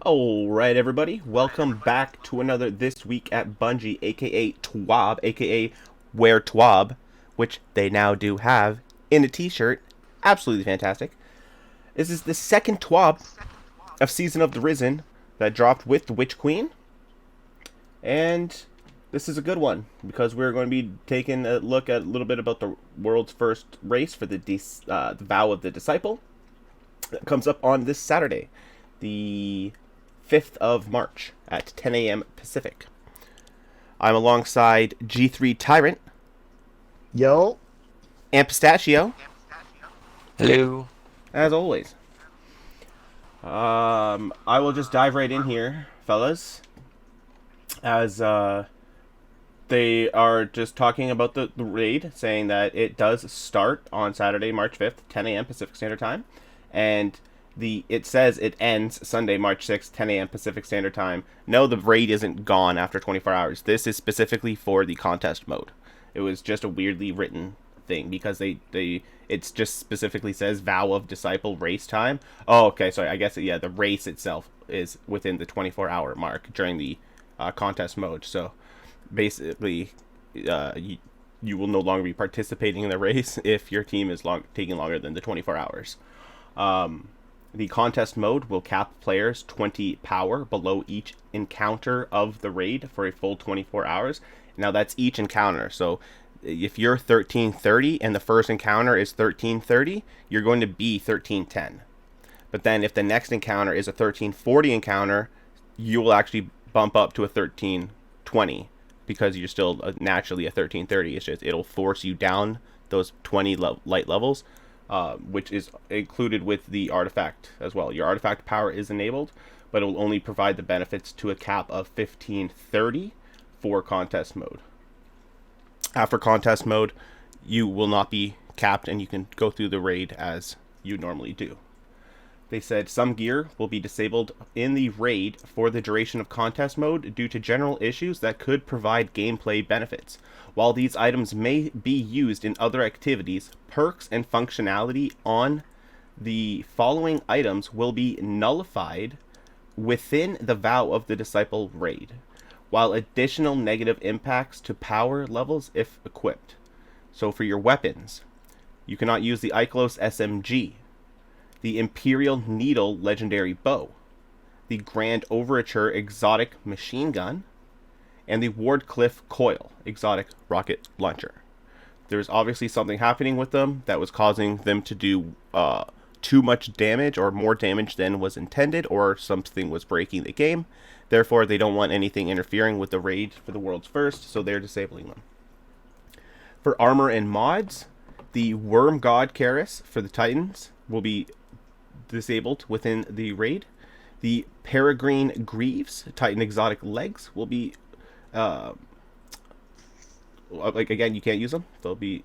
Alright, everybody, welcome back to another This Week at Bungie, aka TWAB, aka Wear TWAB, which they now do have in a t-shirt. Absolutely fantastic. This is the second TWAB of Season of the Risen that dropped with the Witch Queen. And this is a good one, because we're going to be taking a look at a little bit about the world's first race for the Vow of the Disciple. That comes up on this Saturday, the 5th of March at 10 a.m. Pacific. I'm alongside G3 Tyrant. Yo. And Pistach1o. Hello. As always. I will just dive right in here, fellas. As they are just talking about the raid, saying that it does start on Saturday, March 5th, 10 a.m. Pacific Standard Time. And it says it ends Sunday, March 6th, 10 a.m. Pacific Standard Time. No, the raid isn't gone after 24 hours. This is specifically for the contest mode. It was just a weirdly written thing because it just specifically says Vow of Disciple race time. Oh, okay, sorry. I guess, yeah, the race itself is within the 24-hour mark during the contest mode. So basically, you will no longer be participating in the race if your team is taking longer than the 24 hours. The contest mode will cap players 20 power below each encounter of the raid for a full 24 hours. Now that's each encounter. So if you're 1330 and the first encounter is 1330, you're going to be 1310. But then if the next encounter is a 1340 encounter, you will actually bump up to a 1320 because you're still naturally a 1330. It's just it'll force you down those 20 light levels. Which is included with the artifact as well. Your artifact power is enabled, but it will only provide the benefits to a cap of 1530 for contest mode. After contest mode, you will not be capped and you can go through the raid as you normally do. They said some gear will be disabled in the raid for the duration of contest mode due to general issues that could provide gameplay benefits. While these items may be used in other activities, perks and functionality on the following items will be nullified within the Vow of the Disciple raid, while additional negative impacts to power levels if equipped. So for your weapons, you cannot use the Eiklos SMG, the Imperial Needle Legendary Bow, the Grand Overture Exotic Machine Gun, and the Wardcliffe Coil Exotic Rocket Launcher. There's obviously something happening with them that was causing them to do too much damage or more damage than was intended, or something was breaking the game. Therefore, they don't want anything interfering with the raid for the world's first, so they're disabling them. For armor and mods, the Worm God Karis for the Titans will be disabled within the raid. The Peregrine Greaves Titan Exotic Legs will be again, you can't use them. They'll be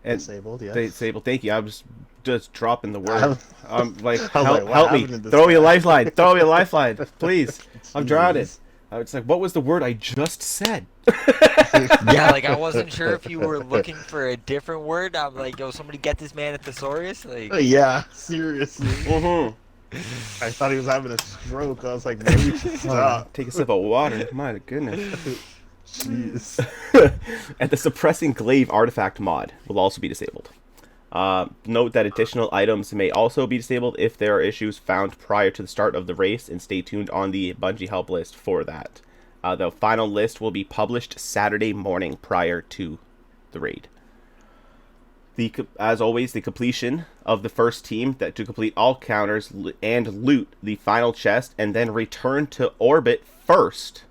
Disabled, yeah. Disabled. Thank you. I was just dropping the word. I'm like, I'm help me. Throw me a lifeline. Throw me a lifeline, please. I'm drowning. It's like, what was the word I just said? Yeah, like I wasn't sure if you were looking for a different word. I'm like, yo, somebody get this man a thesaurus. Like, Yeah, seriously. Mm-hmm. I thought he was having a stroke. I was like, maybe you should stop. Take a sip of water. My goodness. Jeez. And the Suppressing Glaive artifact mod will also be disabled. Note that additional items may also be disabled if there are issues found prior to the start of the race, and stay tuned on the Bungie help list for that. The final list will be published Saturday morning prior to the raid. As always, the completion of the first team to complete all counters and loot the final chest and then return to orbit first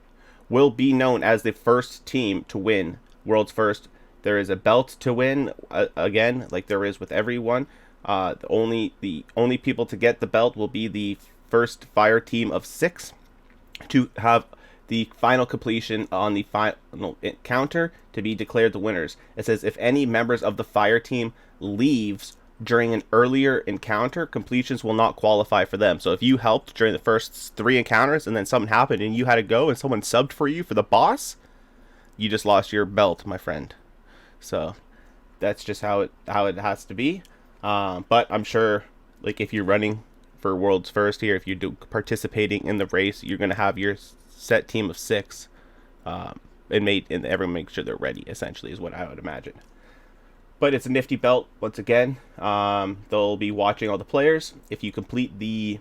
will be known as the first team to win world's first. There is a belt to win, again, like there is with everyone. The only people to get the belt will be the first fire team of 6 to have the final completion on the final encounter to be declared the winners. It says if any members of the fire team leaves during an earlier encounter, completions will not qualify for them. So if you helped during the first 3 encounters and then something happened and you had to go and someone subbed for you for the boss, you just lost your belt, my friend. So that's just how it has to be. But I'm sure, like, if you're running for World's First here, if you're participating in the race, you're going to have your set team of 6, and everyone make sure they're ready, essentially, is what I would imagine. But it's a nifty belt, once again. They'll be watching all the players. If you complete the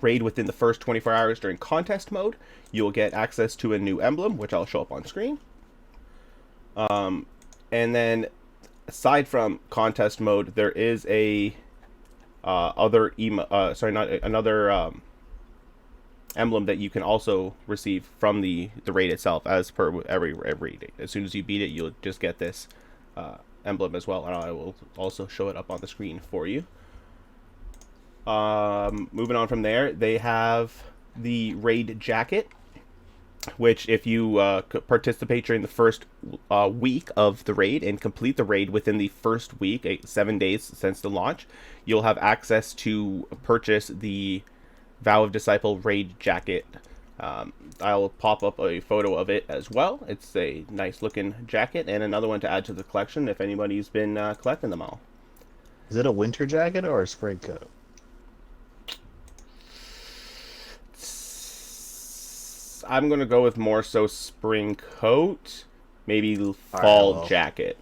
raid within the first 24 hours during contest mode, you'll get access to a new emblem, which I'll show up on screen. And then, aside from contest mode, there is a emblem that you can also receive from the raid itself, as per every raid. As soon as you beat it, you'll just get this emblem as well, and I will also show it up on the screen for you. Moving on from there, they have the raid jacket, which if you participate during the first week of the raid and complete the raid within the first week, 7 days since the launch, you'll have access to purchase the Vow of Disciple raid jacket. I'll pop up a photo of it as well. It's a nice looking jacket and another one to add to the collection if anybody's been collecting them all. Is it a winter jacket or a spring coat? I'm going to go with more so spring coat, maybe fall jacket.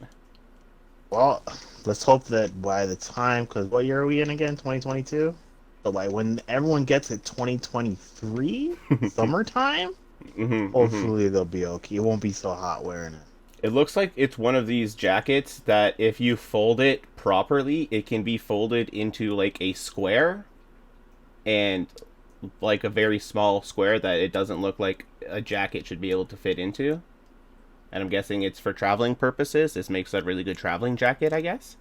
Well, let's hope that by the time, because what year are we in again? 2022? So like when everyone gets it 2023, summertime, hopefully they'll be okay. It won't be so hot wearing it. It looks like it's one of these jackets that if you fold it properly, it can be folded into like a square, and like a very small square that it doesn't look like a jacket should be able to fit into. And I'm guessing it's for traveling purposes. This makes a really good traveling jacket, I guess.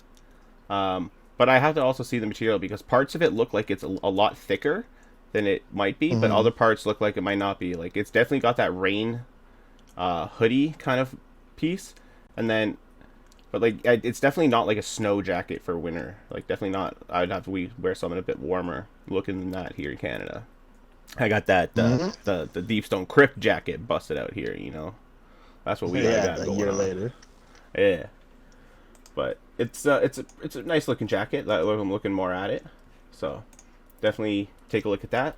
But I have to also see the material, because parts of it look like it's a lot thicker than it might be, but other parts look like it might not be. Like, it's definitely got that rain hoodie kind of piece, and then, but like, it's definitely not like a snow jacket for winter. Like, definitely not. I'd have to wear something a bit warmer looking than that here in Canada. I got that the Deepstone Crypt jacket busted out here. You know, that's what we got going a year on. later. Yeah. But it's a nice looking jacket. I'm looking more at it, so definitely take a look at that.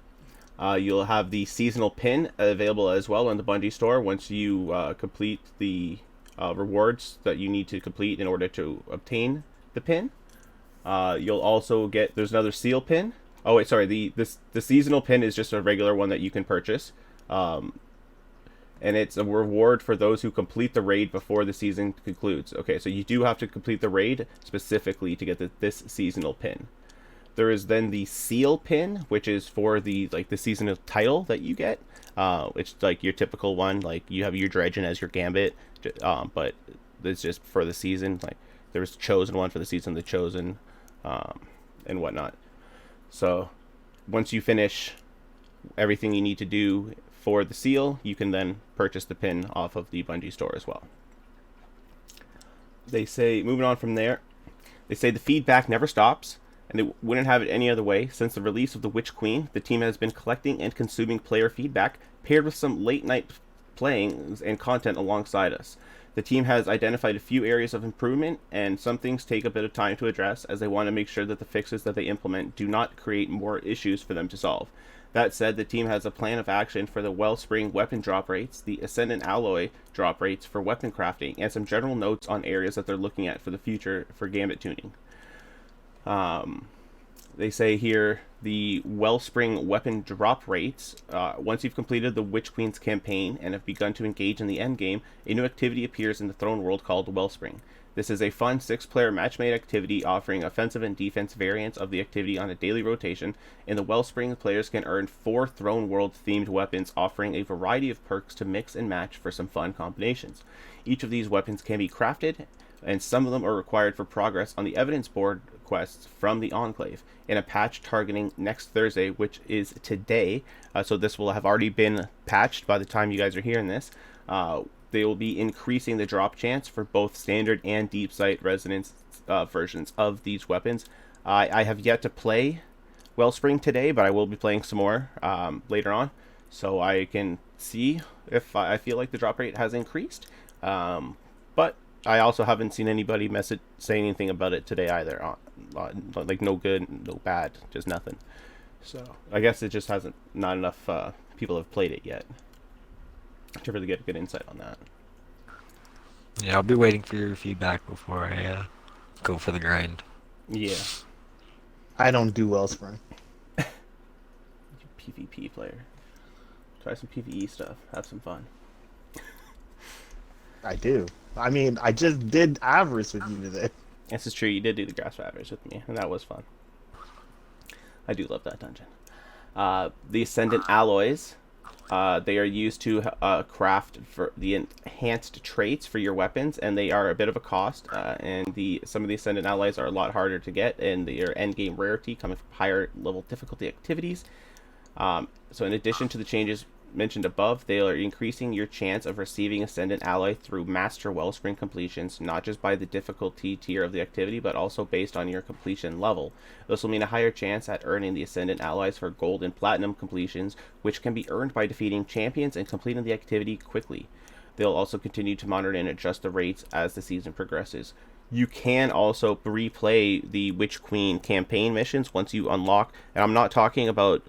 You'll have the seasonal pin available as well in the Bungie store once you complete the rewards that you need to complete in order to obtain the pin. You'll also get, there's another seal pin. Oh wait, sorry. The seasonal pin is just a regular one that you can purchase. And it's a reward for those who complete the raid before the season concludes. Okay, so you do have to complete the raid specifically to get this seasonal pin. There is then the seal pin, which is for the seasonal title that you get. It's like your typical one, like you have your Dredgen as your Gambit, but it's just for the season. Like there's chosen one for the season, the chosen, and whatnot. So once you finish everything you need to do for the seal, you can then purchase the pin off of the Bungie store as well. They say, moving on from there, they say the feedback never stops, and they wouldn't have it any other way. Since the release of the Witch Queen, the team has been collecting and consuming player feedback, paired with some late night playing and content alongside us. The team has identified a few areas of improvement, and some things take a bit of time to address, as they want to make sure that the fixes that they implement do not create more issues for them to solve. That said, the team has a plan of action for the Wellspring weapon drop rates, the Ascendant Alloy drop rates for weapon crafting, and some general notes on areas that they're looking at for the future for Gambit tuning. They say here the Wellspring weapon drop rates. Once you've completed the Witch Queen's campaign and have begun to engage in the endgame, a new activity appears in the Throne World called Wellspring. This is a fun 6-player match-made activity offering offensive and defense variants of the activity on a daily rotation. In the Wellspring, players can earn 4 Throne World-themed weapons, offering a variety of perks to mix and match for some fun combinations. Each of these weapons can be crafted, and some of them are required for progress on the evidence board quests from the Enclave, in a patch targeting next Thursday, which is today. So this will have already been patched by the time you guys are hearing this. They will be increasing the drop chance for both standard and deep sight resonance versions of these weapons. I have yet to play Wellspring today, but I will be playing some more later on, so I can see if I feel like the drop rate has increased. But I also haven't seen anybody say anything about it today either like no good, no bad, just nothing. So I guess it just hasn't not enough people have played it yet to really get a good insight on that. Yeah, I'll be waiting for your feedback before I go for the grind. Yeah, I don't do Wellspring. PvP player. Try some PvE stuff. Have some fun. I do. I mean, I just did Avarice with you today. This is true. You did do the Grasp Avarice with me, and that was fun. I do love that dungeon. The Ascendant Alloys. They are used to craft for the enhanced traits for your weapons, and they are a bit of a cost. And some of the Ascendant Alloys are a lot harder to get, and their end game rarity coming from higher level difficulty activities. So in addition to the changes mentioned above, they are increasing your chance of receiving Ascendant Alloy through Master Wellspring completions, not just by the difficulty tier of the activity, but also based on your completion level. This will mean a higher chance at earning the Ascendant Alloys for Gold and Platinum completions, which can be earned by defeating champions and completing the activity quickly. They'll also continue to monitor and adjust the rates as the season progresses. You can also replay the Witch Queen campaign missions once you unlock, and I'm not talking about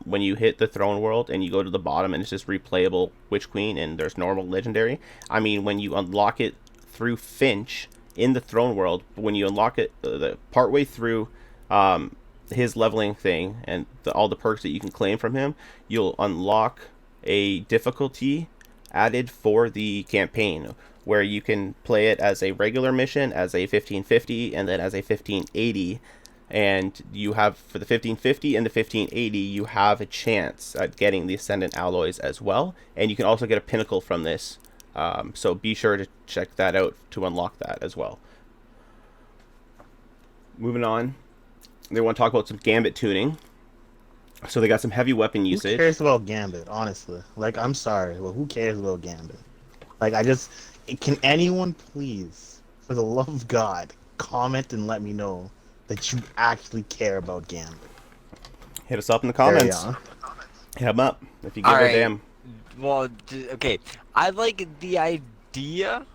when you hit the throne world and you go to the bottom and it's just replayable Witch Queen and there's normal legendary. I mean when you unlock it through Finch in the throne world, when you unlock it partway through his leveling thing and all the perks that you can claim from him, you'll unlock a difficulty added for the campaign, where you can play it as a regular mission, as a 1550, and then as a 1580. And you have, for the 1550 and the 1580, you have a chance at getting the Ascendant Alloys as well. And you can also get a Pinnacle from this. So be sure to check that out to unlock that as well. Moving on, they want to talk about some Gambit tuning. So they got some heavy weapon usage. Who cares about Gambit, honestly? Like, I'm sorry, but who cares about Gambit? Like, can anyone please, for the love of God, comment and let me know that you actually care about Gambit? Hit us up in the comments. Hit them up if you give a damn. Well, okay. I like the idea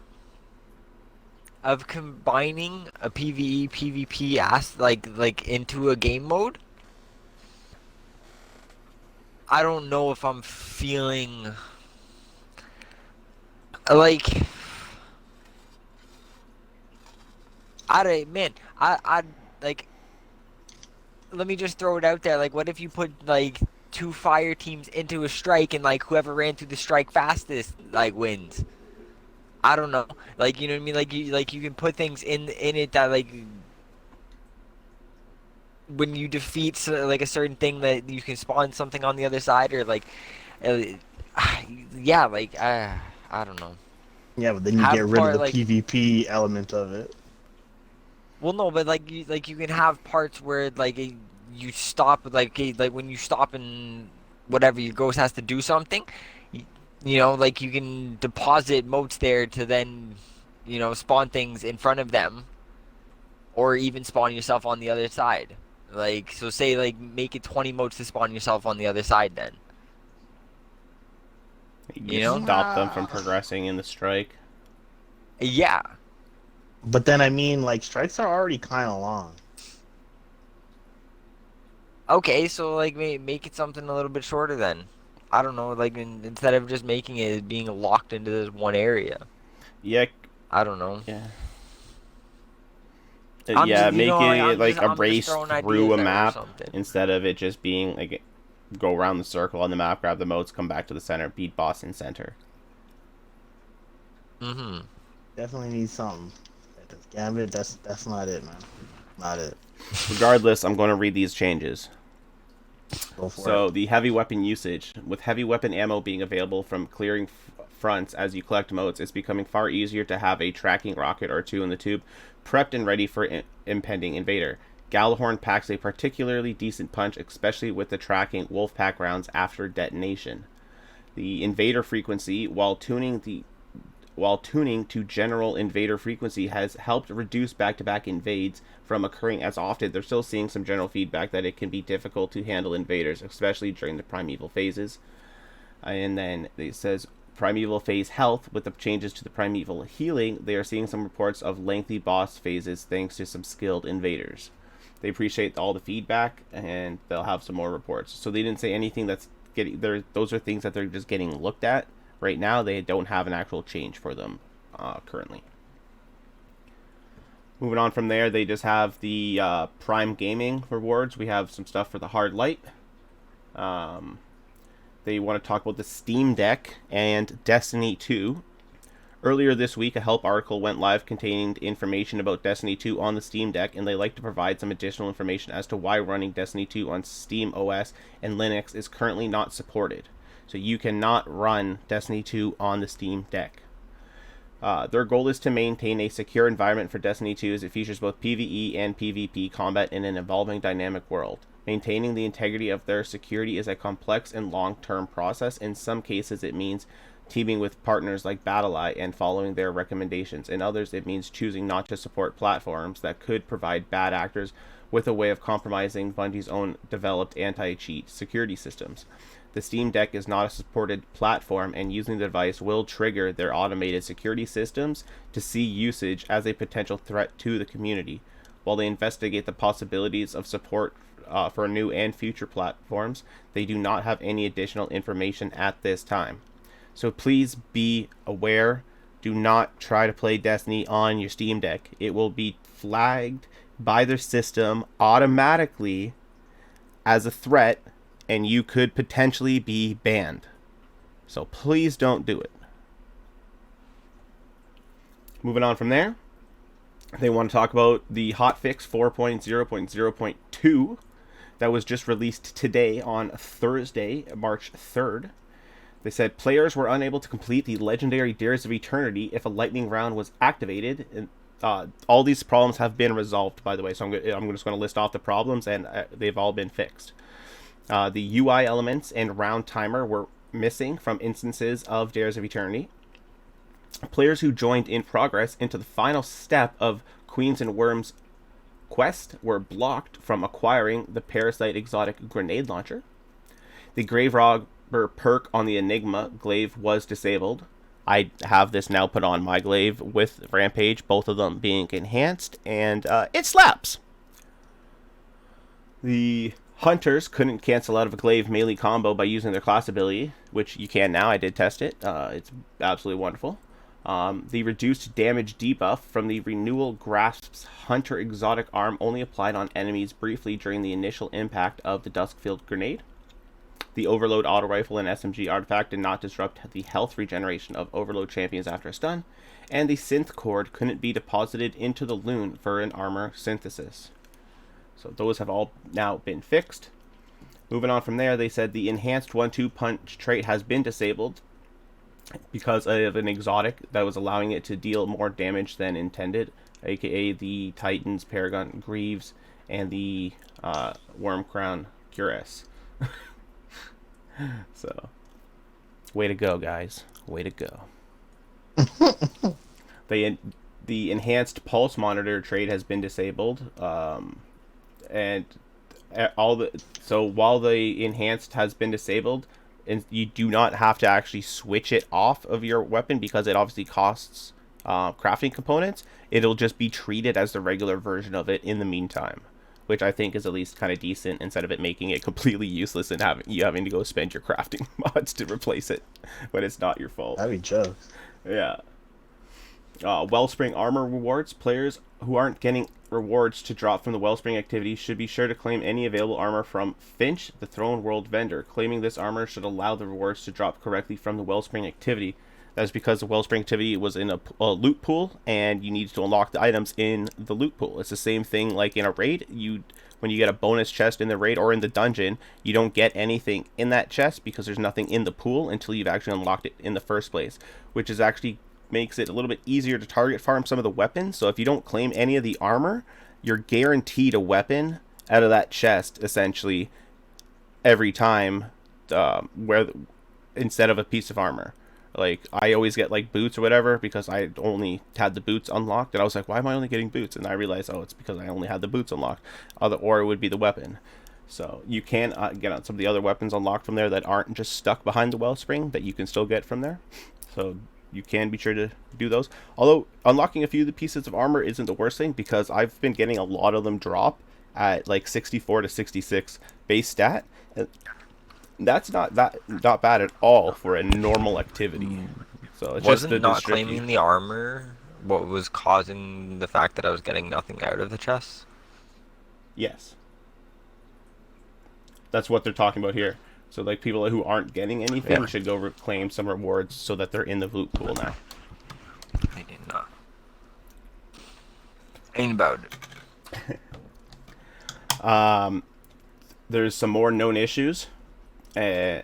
of combining a PvE PvP like into a game mode. I don't know if I'm feeling like I like, let me just throw it out there. Like, what if you put like 2 fire teams into a strike and like whoever ran through the strike fastest like wins? I don't know. Like, you know what I mean? Like you can put things in it that like when you defeat like a certain thing that you can spawn something on the other side, or like yeah, like I don't know. Yeah, but then you get rid of the PvP element of it. Well, no, but like you can have parts where like you stop, like when you stop and whatever, your ghost has to do something. You know, like you can deposit motes there to then, you know, spawn things in front of them, or even spawn yourself on the other side. Like, so say like make it 20 motes to spawn yourself on the other side then. You know, stop them from progressing in the strike. Yeah. But then, I mean, like, strikes are already kind of long. Okay, so, like, make it something a little bit shorter then. I don't know, like, instead of just making it being locked into this one area. Yeah. I don't know. Yeah. Just, make it like I'm a race through a map instead of it just being, like, go around the circle on the map, grab the motes, come back to the center, beat boss in center. Mm-hmm. Definitely need something. Gambit, that's not it, man. Not it. Regardless, I'm going to read these changes. Go for so it. The heavy weapon usage, with heavy weapon ammo being available from clearing fronts as you collect motes, it's becoming far easier to have a tracking rocket or 2 in the tube, prepped and ready for impending invader. Gallahorn packs a particularly decent punch, especially with the tracking Wolfpack rounds after detonation. The invader frequency, while tuning to general invader frequency, has helped reduce back-to-back invades from occurring as often. They're still seeing some general feedback that it can be difficult to handle invaders, especially during the primeval phases. And then it says primeval phase health. With the changes to the primeval healing, they are seeing some reports of lengthy boss phases thanks to some skilled invaders. They appreciate all the feedback, and they'll have some more reports. So they didn't say anything that's getting there. Those are things that they're just getting looked at right now. They don't have an actual change for them currently. Moving on from there, they just have the Prime Gaming rewards. We have some stuff for the Hard Light. They want to talk about the Steam Deck and Destiny 2. Earlier this week, a help article went live containing information about Destiny 2 on the Steam Deck, and they like to provide some additional information as to why running Destiny 2 on Steam OS and Linux is currently not supported. So you cannot run Destiny 2 on the Steam Deck. Their goal is to maintain a secure environment for Destiny 2 as it features both PvE and PvP combat in an evolving dynamic world. Maintaining the integrity of their security is a complex and long-term process. In some cases, it means teaming with partners like BattlEye and following their recommendations. In others, it means choosing not to support platforms that could provide bad actors with a way of compromising Bungie's own developed anti-cheat security systems. The Steam Deck is not a supported platform, and using the device will trigger their automated security systems to see usage as a potential threat to the community. While they investigate the possibilities of support for new and future platforms, they do not have any additional information at this time. So please be aware. Do not try to play Destiny on your Steam Deck. It will be flagged by their system automatically as a threat, and you could potentially be banned. So please don't do it. Moving on from there, they want to talk about the hotfix 4.0.0.2 that was just released today on Thursday, March 3rd. They said players were unable to complete the legendary Dares of Eternity if a lightning round was activated. And, all these problems have been resolved, by the way, so I'm just going to list off the problems, and they've all been fixed. The UI elements and round timer were missing from instances of Dares of Eternity. Players who joined in progress into the final step of Queens and Worms quest were blocked from acquiring the Parasite exotic grenade launcher. The Grave Robber perk on the Enigma glaive was disabled. I have this now put on my glaive with Rampage, both of them being enhanced, and it slaps. The Hunters couldn't cancel out of a glaive melee combo by using their class ability, which you can now. I did test it. It's absolutely wonderful. The reduced damage debuff from the Renewal Grasp's Hunter exotic arm only applied on enemies briefly during the initial impact of the Duskfield grenade. The Overload auto rifle and SMG artifact did not disrupt the health regeneration of Overload champions after a stun, and the synth cord couldn't be deposited into the Loon for an armor synthesis. So those have all now been fixed. Moving on from there, they said the enhanced 1-2 punch trait has been disabled because of an exotic that was allowing it to deal more damage than intended, aka the Titans, Paragon, Greaves, and the Worm Crown Cuirass. So, way to go, guys. Way to go. The enhanced pulse monitor trait has been disabled, and so while the enhanced has been disabled, and you do not have to actually switch it off of your weapon because it obviously costs crafting components. It'll just be treated as the regular version of it in the meantime, which I think is at least kind of decent, instead of it making it completely useless and having to go spend your crafting mods to replace it when it's not your fault. That'd be jokes. Yeah. Wellspring armor rewards. Players who aren't getting rewards to drop from the Wellspring activity should be sure to claim any available armor from Finch, the Throne World vendor. Claiming this armor should allow the rewards to drop correctly from the Wellspring activity. That's because the Wellspring activity was in a loot pool, and you need to unlock the items in the loot pool. It's the same thing like in a raid. When you get a bonus chest in the raid or in the dungeon, you don't get anything in that chest because there's nothing in the pool until you've actually unlocked it in the first place, which is actually makes it a little bit easier to target farm some of the weapons. So if you don't claim any of the armor, you're guaranteed a weapon out of that chest essentially every time, instead of a piece of armor. Like, I always get like boots or whatever because I only had the boots unlocked, and I was like, why am I only getting boots? And I realized, oh, it's because I only had the boots unlocked. Or it would be the weapon. So you can get on some of the other weapons unlocked from there that aren't just stuck behind the Wellspring, that you can still get from there. So you can be sure to do those. Although unlocking a few of the pieces of armor isn't the worst thing, because I've been getting a lot of them drop at like 64 to 66 base stat. That's not bad at all for a normal activity. So it's just Wasn't the not distribute. claiming the armor what was causing the fact that I was getting nothing out of the chest? Yes, that's what they're talking about here. So like people who aren't getting anything Yeah. should go reclaim some rewards so that they're in the loot pool now. I did not. Ain't about it. There's some more known issues. They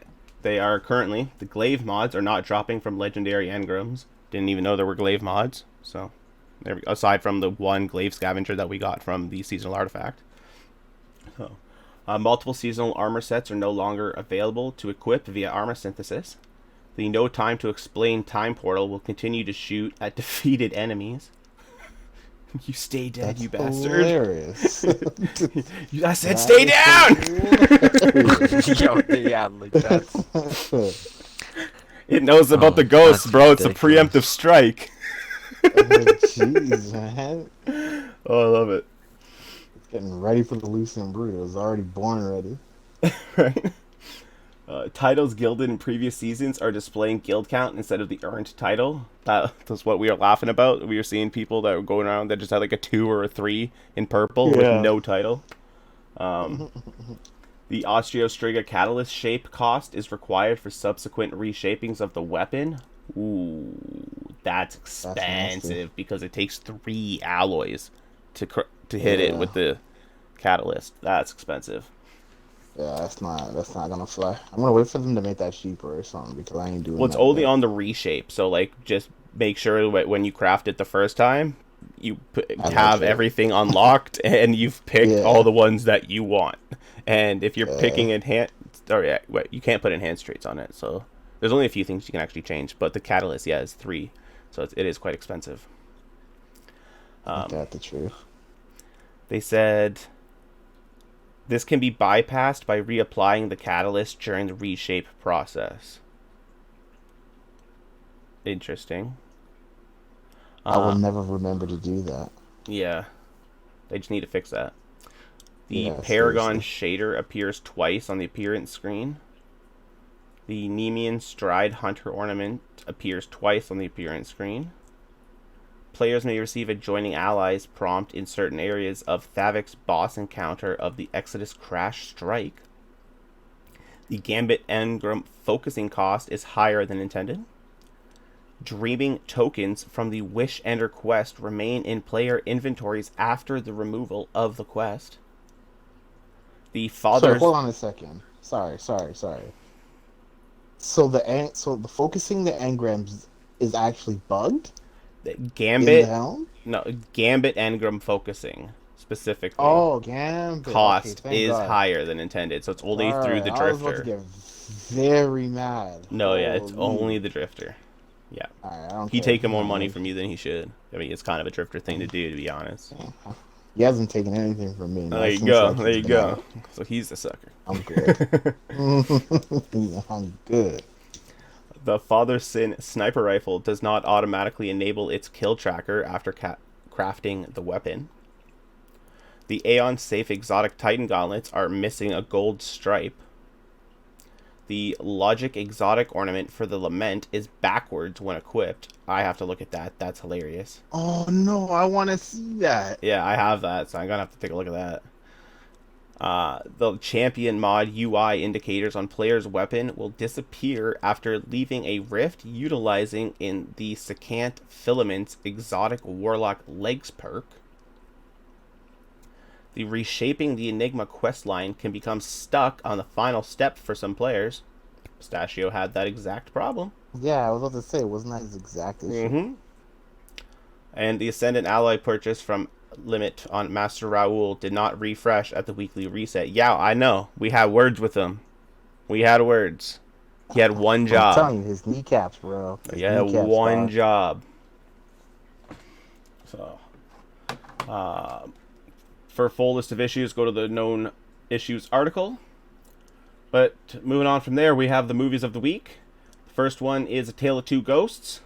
are currently, the glaive mods are not dropping from legendary engrams. Didn't even know there were glaive mods. So, aside from the one glaive scavenger that we got from the seasonal artifact. So, multiple seasonal armor sets are no longer available to equip via armor synthesis. The no time to explain time portal will continue to shoot at defeated enemies. You stay dead, That's you bastard. hilarious. I said stay down! Yo, yeah, like that's It knows about the ghosts, that's bro. It's a ridiculous. preemptive strike. Jeez, man. Oh, I love it. It's getting ready for the Lucian Brood. It was already born ready. Right? Titles gilded in previous seasons are displaying guild count instead of the earned title. That's what we were laughing about. We were seeing people that were going around that just had like a 2 or a 3 in purple with Yeah. no title. The Osteo-Striga Catalyst shape cost is required for subsequent reshapings of the weapon. Ooh, that's expensive nasty. because it takes 3 alloys to hit it Yeah. with the catalyst. That's expensive. Yeah, that's not gonna fly. I'm gonna wait for them to make that cheaper or something because I ain't doing Well, it's that only yet. on the reshape, so like just make sure when you craft it the first time, you have it. everything unlocked and you've picked Yeah. all the ones that you want. And if you're Yeah. picking enhanced, or yeah, wait, you can't put enhanced traits on it, so there's only a few things you can actually change. But the catalyst, yeah, is 3, so it is quite expensive. Ain't that the truth? They said this can be bypassed by reapplying the catalyst during the reshape process. Interesting. I will never remember to do that. Yeah, they just need to fix that. The Yeah, Paragon seriously. shader appears twice on the appearance screen. The Nemean Stride Hunter ornament appears twice on the appearance screen. Players may receive a joining allies prompt in certain areas of Thavic's boss encounter of the Exodus Crash Strike. The Gambit Engram focusing cost is higher than intended. Dreaming tokens from the Wish Ender quest remain in player inventories after the removal of the quest. The Sorry, father's hold on a second. Sorry. So the focusing the engrams is actually bugged in the Gambit helm? Gambit Engram focusing specifically Oh, Gambit. Okay, cost thank is God. higher than intended, so it's only through the I was about to drifter. get very mad. No, yeah, it's Holy. only the drifter. Yeah, Alright, I don't he care. taking more money Alright. from you than he should. I mean, it's kind of a drifter thing to do, to be honest. He hasn't taken anything from me. There Not you since, go. like, There he's you been go. out. So he's the sucker. I'm good. I'm good. The Father Sin sniper rifle does not automatically enable its kill tracker after crafting the weapon. The Aeon Safe Exotic Titan gauntlets are missing a gold stripe. The Logic Exotic ornament for the Lament is backwards when equipped. I have to look at that. That's hilarious. Oh no, I want to see that. Yeah, I have that, so I'm gonna have to take a look at that. The champion mod UI indicators on player's weapon will disappear after leaving a rift utilizing in the Secant Filament's exotic warlock legs perk. The reshaping the Enigma questline can become stuck on the final step for some players. Pistachio had that exact problem. Yeah, I was about to say, wasn't that his exact issue? And the Ascendant Alloy purchase from Limit on Master Raoul did not refresh at the weekly reset. Yeah, I know. We had words with him. We had words. He had one I'm job. telling you, his kneecaps, bro. His Yeah, kneecaps, one dog. job. So, for a full list of issues, go to the known issues article. But moving on from there, we have the movies of the week. The first one is A Tale of Two Ghosts.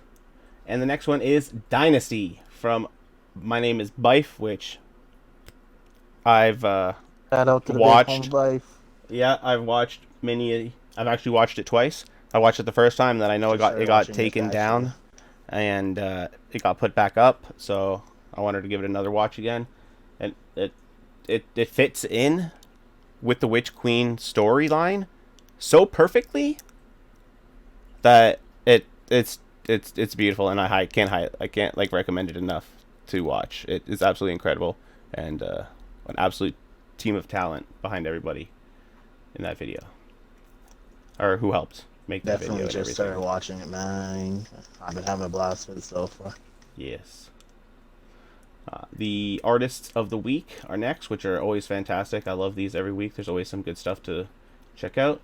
And the next one is Dynasty from My Name is Bife, which I've Shout out to the big home watched. life. Yeah, I've watched many. I've actually watched it twice. I watched it the first time, then I know Just it started got watching this taken actually. down, and it got put back up. So I wanted to give it another watch again, and it fits in with the Witch Queen storyline so perfectly that it's beautiful, and I can't like recommend it enough to watch. It is absolutely incredible, and an absolute team of talent behind everybody in that video, or who helped make that video Definitely and just everything. started watching it, man. I've been having a blast with it so far. Yes. The artists of the week are next, which are always fantastic. I love these every week. There's always some good stuff to check out.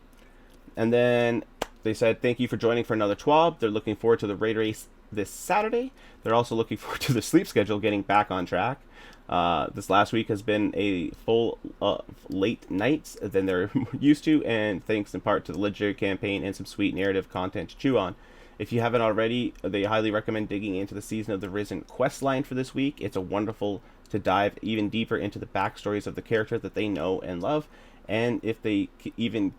And then they said thank you for joining for another TWAB. They're looking forward to the raid race this Saturday. They're also looking forward to the sleep schedule getting back on track. This last week has been a full late nights than they're used to, and thanks in part to the legendary campaign and some sweet narrative content to chew on. If you haven't already, they highly recommend digging into the Season of the Risen quest line for this week. It's a wonderful to dive even deeper into the backstories of the character that they know and love, and if they even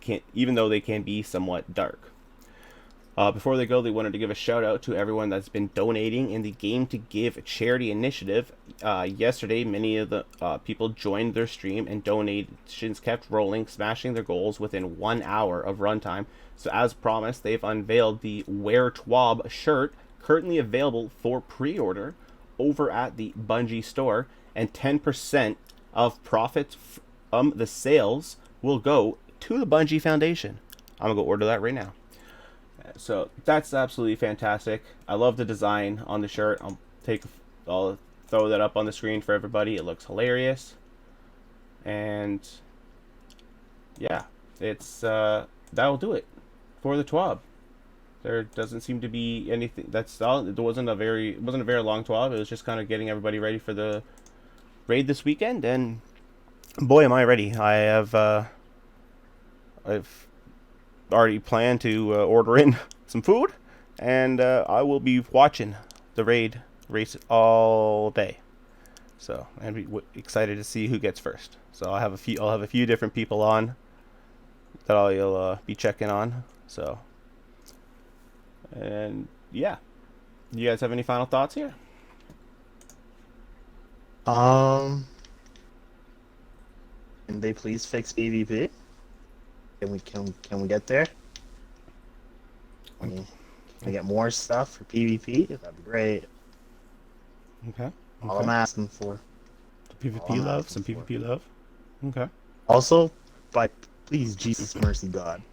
though they can be somewhat dark. Before they go, they wanted to give a shout out to everyone that's been donating in the Game to Give charity initiative. Yesterday, many of the people joined their stream, and donations kept rolling, smashing their goals within 1 hour of runtime. So, as promised, they've unveiled the Wear TWAB shirt, currently available for pre-order over at the Bungie store, and 10% of profits from the sales will go to the Bungie Foundation. I'm gonna go order that right now. So that's absolutely fantastic. I love the design on the shirt. I'll throw that up on the screen for everybody. It looks hilarious, and yeah, it's that'll do it for the TWAB. There doesn't seem to be anything. That's all. It wasn't a very long TWAB. It was just kind of getting everybody ready for the raid this weekend, and boy, am I ready! I've already planned to order in some food, and I will be watching the raid race all day. So I'm excited to see who gets first. So I'll have a few different people on that I'll be checking on. So, and yeah, you guys have any final thoughts here? Um, can they please fix PvP? Can we get there? Can we get more stuff for PvP? That'd be great. Okay. All I'm asking for. Some PvP love. Some PvP love. Okay. Also, by please, Jesus mercy God.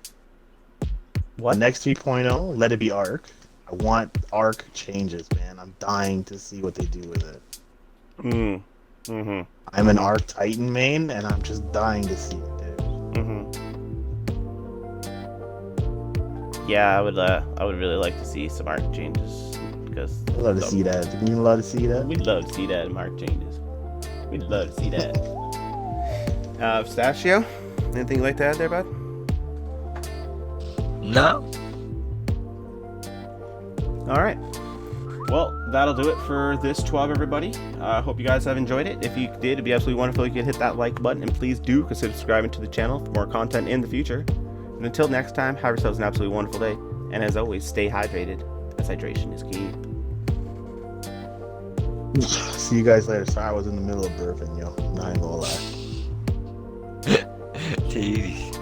What? The next 3.0, let it be Arc. I want Arc changes, man. I'm dying to see what they do with it. I'm an Arc Titan main, and I'm just dying to see it, dude. Yeah, I would really like to see some art changes because I'd love to see that. We'd love to see that. We'd love to see that in art changes. We'd love to see that. Pistachio, anything you'd like to add there, bud? No. All right. Well, that'll do it for this TWAB, everybody. I hope you guys have enjoyed it. If you did, it'd be absolutely wonderful if you could hit that like button, and please do consider subscribing to the channel for more content in the future. And until next time, have yourselves an absolutely wonderful day. And as always, stay hydrated, as hydration is key. See you guys later. Sorry, I was in the middle of burping, yo. Not even gonna lie. Jeez.